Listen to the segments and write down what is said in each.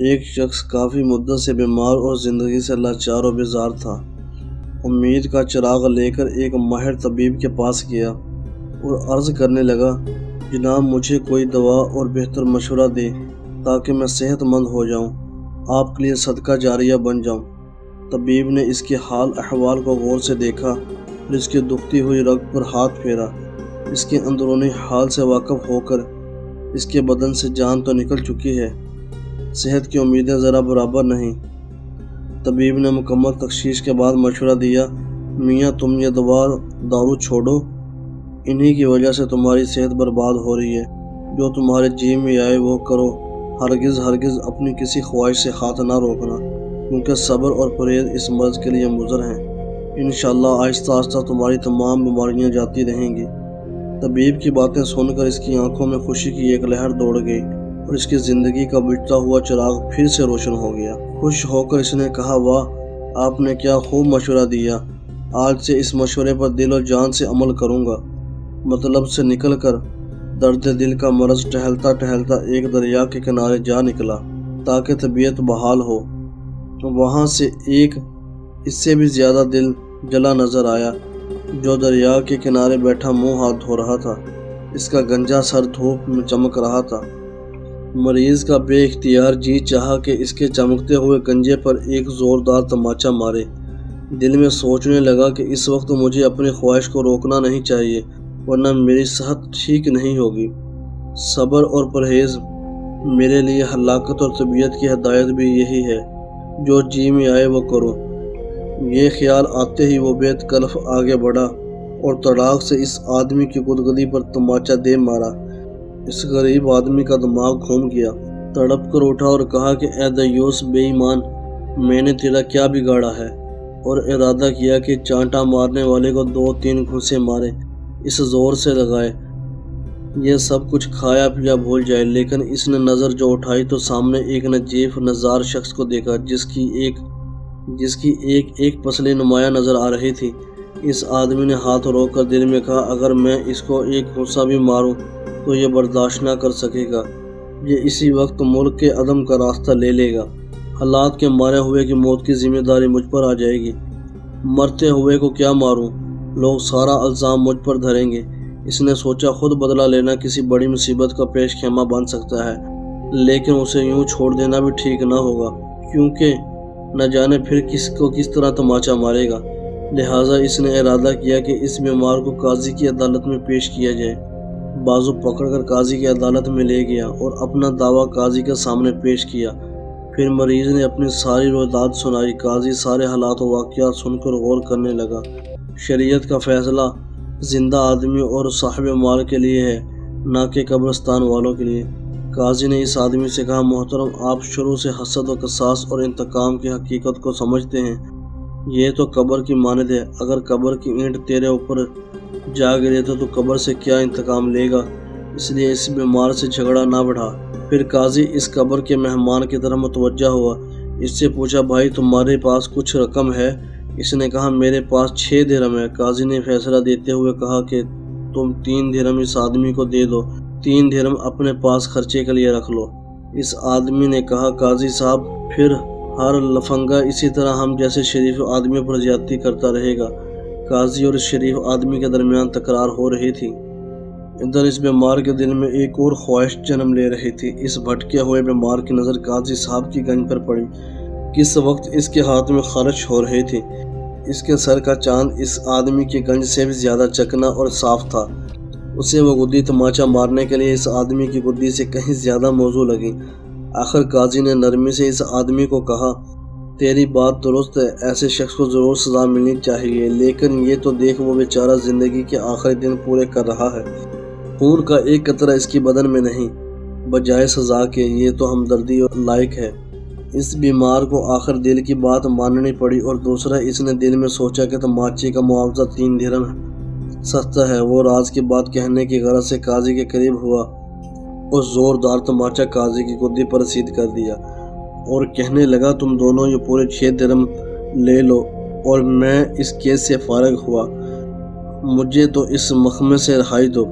ایک شخص کافی مدت سے بیمار اور زندگی سے لاچار و بیزار تھا۔ امید کا چراغ لے کر ایک ماہر طبیب کے پاس گیا اور عرض کرنے لگا، جناب مجھے کوئی دوا اور بہتر مشورہ دیں تاکہ میں صحت مند ہو جاؤں، آپ کے لیے صدقہ جاریہ بن جاؤں۔ طبیب نے اس کے حال احوال کو غور سے دیکھا اور اس کی دکھتی ہوئی رگ پر ہاتھ پھیرا۔ اس کے اندرونی حال سے واقف ہو کر اس کے بدن سے جان تو نکل چکی ہے، صحت کی امیدیں ذرا برابر نہیں۔ طبیب نے مکمل تشخیص کے بعد مشورہ دیا، میاں تم یہ دوا دارو چھوڑو، انہی کی وجہ سے تمہاری صحت برباد ہو رہی ہے۔ جو تمہارے جی میں آئے وہ کرو، ہرگز اپنی کسی خواہش سے ہاتھ نہ روکنا، کیونکہ صبر اور پرہیز اس مرض کے لیے مضر ہیں۔ انشاءاللہ آہستہ آہستہ تمہاری تمام بیماریاں جاتی رہیں گی۔ طبیب کی باتیں سن کر اس کی آنکھوں میں خوشی کی ایک لہر دوڑ گئی اور اس کی زندگی کا بجھتا ہوا چراغ پھر سے روشن ہو گیا۔ خوش ہو کر اس نے کہا، واہ، آپ نے کیا خوب مشورہ دیا، آج سے اس مشورے پر دل و جان سے عمل کروں گا۔ مطلب سے نکل کر درد دل کا مرض ٹہلتا ٹہلتا ایک دریا کے کنارے جا نکلا تاکہ طبیعت بحال ہو۔ وہاں سے ایک اس سے بھی زیادہ دل جلا نظر آیا جو دریا کے کنارے بیٹھا منہ ہاتھ دھو رہا تھا۔ اس کا گنجا سر دھوپ میں چمک رہا تھا۔ مریض کا بے اختیار جی چاہا کہ اس کے چمکتے ہوئے گنجے پر ایک زوردار تماچا مارے۔ دل میں سوچنے لگا کہ اس وقت مجھے اپنی خواہش کو روکنا نہیں چاہیے ورنہ میری صحت ٹھیک نہیں ہوگی۔ صبر اور پرہیز میرے لیے ہلاکت اور طبیعت کی ہدایت بھی یہی ہے، جو جی میں آئے وہ کرو۔ یہ خیال آتے ہی وہ بے تکلف آگے بڑھا اور تڑاک سے اس آدمی کی گدگدی پر تماچا دے مارا۔ اس غریب آدمی کا دماغ گھوم گیا، تڑپ کر اٹھا اور کہا کہ اے دیوس بے ایمان، میں نے تیرا کیا بگاڑا ہے؟ اور ارادہ کیا کہ چانٹا مارنے والے کو 2-3 گھوسے مارے، اس زور سے لگائے یہ سب کچھ کھایا پیا بھول جائے۔ لیکن اس نے نظر جو اٹھائی تو سامنے ایک نجیب نظار شخص کو دیکھا جس کی ایک پسلی نمایاں نظر آ رہی تھی۔ اس آدمی نے ہاتھ روک کر دل میں کہا، اگر میں اس کو ایک گھوسا بھی ماروں تو یہ برداشت نہ کر سکے گا، یہ اسی وقت ملک کے عدم کا راستہ لے لے گا۔ حالات کے مارے ہوئے کی موت کی ذمہ داری مجھ پر آ جائے گی۔ مرتے ہوئے کو کیا ماروں، لوگ سارا الزام مجھ پر دھریں گے۔ اس نے سوچا خود بدلہ لینا کسی بڑی مصیبت کا پیش خیمہ بن سکتا ہے، لیکن اسے یوں چھوڑ دینا بھی ٹھیک نہ ہوگا، کیونکہ نہ جانے پھر کس طرح تماچا مارے گا۔ لہٰذا اس نے ارادہ کیا کہ اس بیمار کو قاضی کی عدالت میں پیش کیا جائے۔ بازو پکڑ کر قاضی کی عدالت میں لے گیا اور اپنا دعویٰ قاضی کے سامنے پیش کیا۔ پھر مریض نے اپنی ساری رویداد سنائی۔ قاضی سارے حالات و واقعات سن کر غور کرنے لگا۔ شریعت کا فیصلہ زندہ آدمی اور صاحب مال کے لیے ہے، نہ کہ قبرستان والوں کے لیے۔ قاضی نے اس آدمی سے کہا، محترم، آپ شروع سے حسد و قصاص اور انتقام کی حقیقت کو سمجھتے ہیں۔ یہ تو قبر کی مانند ہے، اگر قبر کی اینٹ تیرے اوپر جا گرے تو قبر سے کیا انتقام لے گا، اس لیے اس بیمار سے جھگڑا نہ بڑھا۔ پھر قاضی اس قبر کے مہمان کی طرف متوجہ ہوا۔ اس سے پوچھا، بھائی تمہارے پاس کچھ رقم ہے؟ اس نے کہا، میرے پاس 6 درہم ہے۔ قاضی نے فیصلہ دیتے ہوئے کہا کہ تم 3 درہم اس آدمی کو دے دو، 3 درہم اپنے پاس خرچے کے لیے رکھ لو۔ اس آدمی نے کہا، قاضی صاحب پھر ہر لفنگا اسی طرح ہم جیسے شریف آدمی پر زیادتی کرتا رہے گا۔ قاضی اور اس شریف آدمی کے درمیان تکرار ہو رہی تھی۔ ادھر اس بیمار کے دل میں ایک اور خواہش جنم لے رہی تھی۔ اس بھٹکے ہوئے بیمار کی نظر قاضی صاحب کی گنج پر پڑی۔ کس وقت اس کے ہاتھ میں خارش ہو رہی تھی۔ اس کے سر کا چاند اس آدمی کی گنج سے بھی زیادہ چکنا اور صاف تھا۔ اسے وہ گدی تماچا مارنے کے لیے اس آدمی کی گدی سے کہیں زیادہ موزوں لگی۔ آخر قاضی نے نرمی سے اس آدمی کو کہا، تیری بات درست ہے، ایسے شخص کو ضرور سزا ملنی چاہیے، لیکن یہ تو دیکھ وہ بیچارہ زندگی کے آخری دن پورے کر رہا ہے، خون کا ایک قطرہ اس کی بدن میں نہیں، بجائے سزا کے یہ تو ہمدردی لائق ہے۔ اس بیمار کو آخر دل کی بات ماننی پڑی۔ اور دوسرا، اس نے دل میں سوچا کہ تماچے کا معاوضہ 3 درہم سستا ہے۔ وہ راز کی بات کہنے کی غرض سے قاضی کے قریب ہوا اور زوردار تماچا قاضی کی گدی پر رسید کر دیا اور کہنے لگا، تم دونوں یہ پورے 6 درہم لے لو اور میں اس کیس سے فارغ ہوا، مجھے تو اس مقدمے سے رہائی دو۔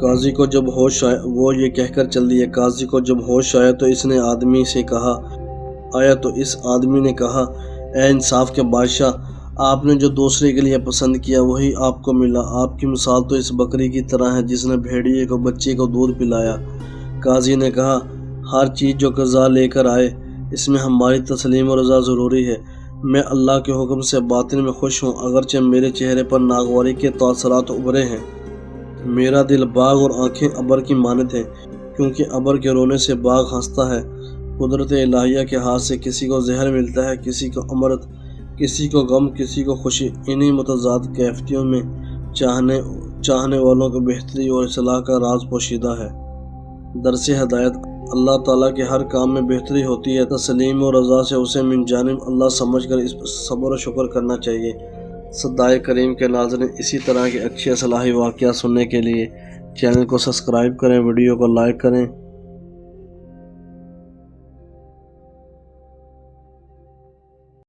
قاضی کو جب ہوش آیا وہ یہ کہہ کر چل دیے قاضی کو جب ہوش آیا تو اس نے آدمی سے کہا تو اس آدمی نے کہا اے انصاف کے بادشاہ، آپ نے جو دوسرے کے لیے پسند کیا وہی آپ کو ملا۔ آپ کی مثال تو اس بکری کی طرح ہے جس نے بھیڑیے کو بچے کو دودھ پلایا۔ قاضی نے کہا ہر چیز جو قضا لے کر آئے اس میں ہماری تسلیم و رضا ضروری ہے۔ میں اللہ کے حکم سے باطن میں خوش ہوں، اگرچہ میرے چہرے پر ناگواری کے تاثرات ابھرے ہیں۔ میرا دل باغ اور آنکھیں ابر کی مانند ہیں، کیونکہ ابر کے رونے سے باغ ہنستا ہے۔ قدرت الہیہ کے ہاتھ سے کسی کو زہر ملتا ہے، کسی کو امرت، کسی کو غم، کسی کو خوشی۔ انہی متضاد کیفیتوں میں چاہنے والوں کو بہتری اور اصلاح کا راز پوشیدہ ہے۔ درس ہدایت: اللہ تعالیٰ کے ہر کام میں بہتری ہوتی ہے، تسلیم و رضا سے اسے من جانب اللہ سمجھ کر اس پر صبر و شکر کرنا چاہیے۔ صدائے کریم کے ناظرین، اسی طرح کے اچھے اصلاحی واقعات سننے کے لیے چینل کو سبسکرائب کریں، ویڈیو کو لائک کریں۔